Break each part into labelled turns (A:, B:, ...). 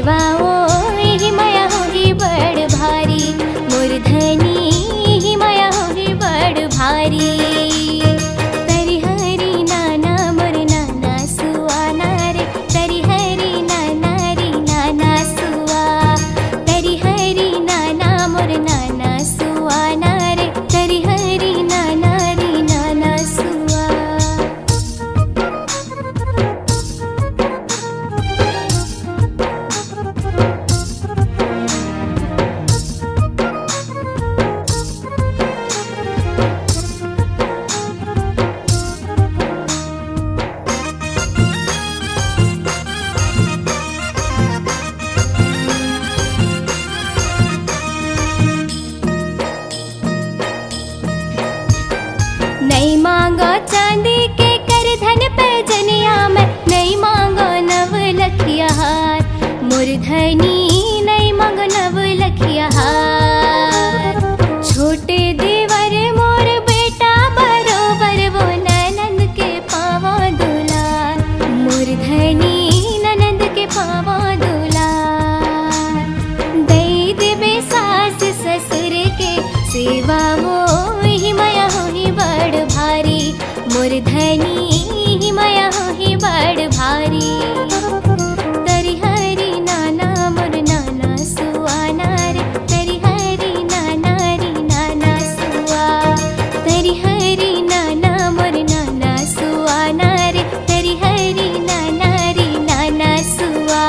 A: सेवाओ ही माया होगी बड़ भारी, मोर धनी ही माया होगी बड़ भारी। तरी हरी नाना मोर नाना सुआना रे, तरी हरी नाना रे नाना सुआ, तरी हरी नाना मोर नाना सुआना रे, तरी हरी नाना रे नाना सुआ। नहीं मांगो चांदी के कर धन पैजनिया में, नहीं मांगो नव लखिया हार, मोर धनी नहीं मांगो नव लखिया हार। छोटे देवर मोर बेटा बरोबर वो ननंद के पावा दुलार, मोर धनी ननंद के पावा दुलार। दई देवे सास ससुर के सेवा वो ही माया होही बड़ भारी, मोर धनी ही माया होही बड़ भारी। तरी हरी नाना मोर नाना सुआना रे, तरी हरी नाना रे नाना सुआ, तरी हरी नाना मोर नाना सुआना रे, तरी हरी नाना रे नाना सुआ।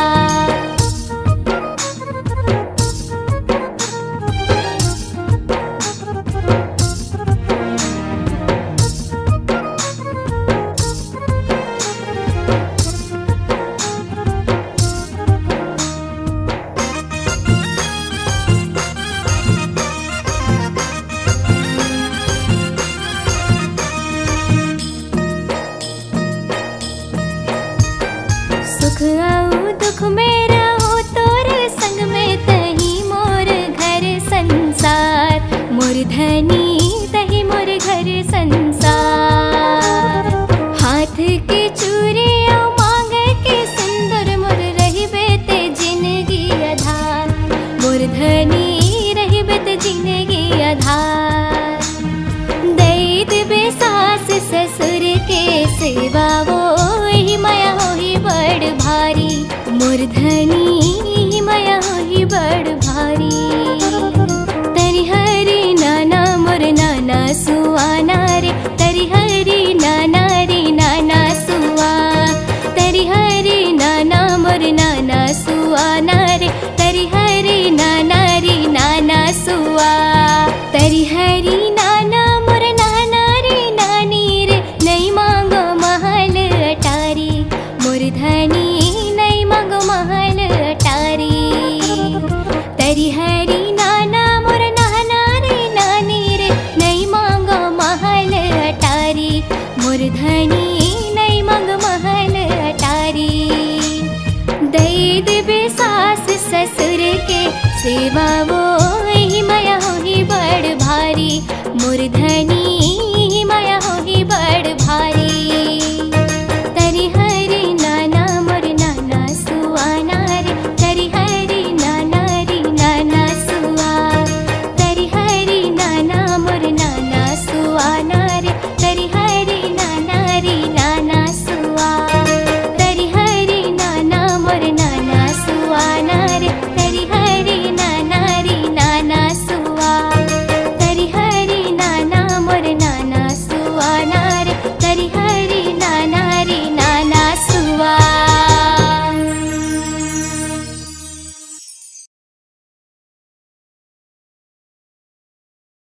A: सुख आऊ दुख में रहो तोरे संग में, तही मोर घर संसार, मोर धनी तही मोर घर संसार। हाथ के चूरे आऊ मांग के सिंदूर, मोर रही बेते जिंदगी आधार, मोर धनी रही बेते जिंदगी आधार। दई देवे सास ससुर के सेवा वो ही माया होही बड़ भारी, मोर धनी ही माया होही बड़ भारी। तरी हरी नाना मोर नाना सुआना रे, तरी हरी नाना रे नाना सुआ, तरी हरी नाना मोर नाना सुआना रे, तरी हरी नाना रे नाना सुआ, तरी हरी नाना मोर नाना रे नानी रे। नहीं मांगो महल अटारी, मोर धनी नहीं मांगो महल अटारी। तरी हरी नाना मोर नाना रे नानी रे, नहीं मांगो महल अटारी, मोर धनी नहीं मांगो महल अटारी। दई देवे सास ससुर के सेवा वो